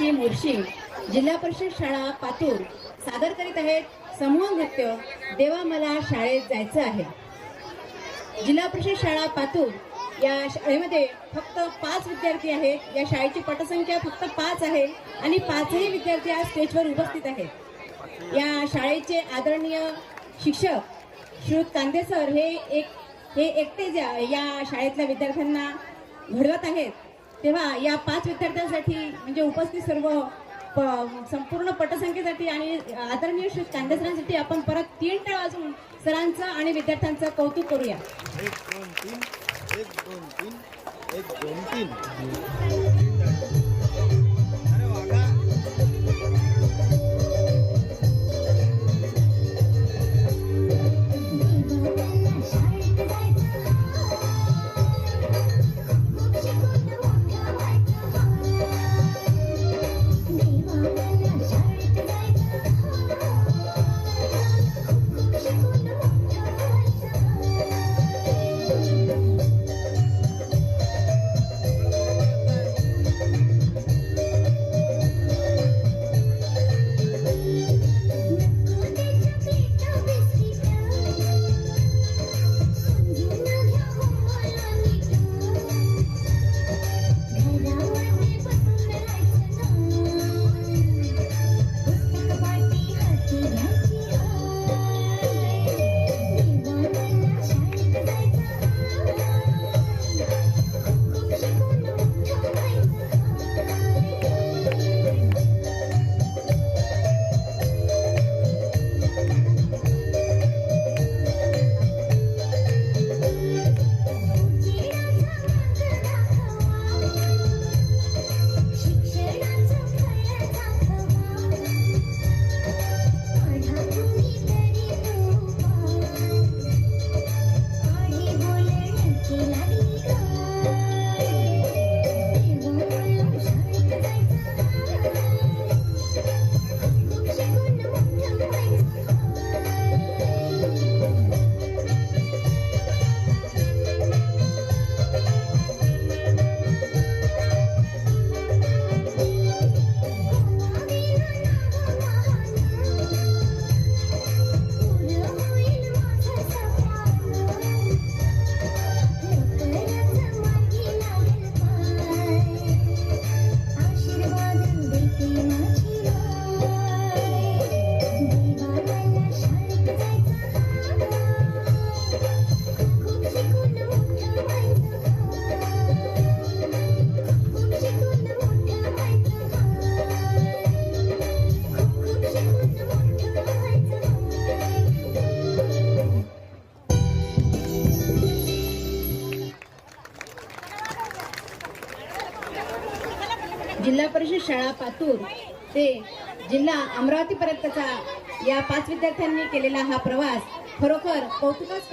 T Murshi जिल्हा परिषद शाळा पातूर सादर करीत आहेत समूह नृत्य देवा मला शाळेत जायचं आहे। जिल्हा परिषद शाळा पातूर या शाळेमध्ये फक्त 5 विद्यार्थी आहेत। या शाळेची पटसंख्या फक्त 5 आहे आणि 5ही विद्यार्थी आज स्टेजवर उपस्थित आहेत। या शाळेचे आदरणीय शिक्षक श्री कांदे सर हे एकटेच या शाळेतल्या विद्यार्थ्यांना घडवत आहेत। तेव्हा या 5 विद्यार्थ्यांसाठी म्हणजे उपस्थित सर्व संपूर्ण पटसंख्येसाठी आणि आदरणीय श्री कांदे सरांसाठी आपण परत 3 टाळ वाजवून सरांचं आणि विद्यार्थ्यांचं कौतुक करूया। 1 2 3 1 2 3 1 2 3 अरे वागा जिल्हा परिषद शाळा पातूर ते जिल्हा अमरावती पर्यंतचा या 5 विद्यार्थ्यांनी केलेला हा प्रवास खरोखर कौतुकास्पद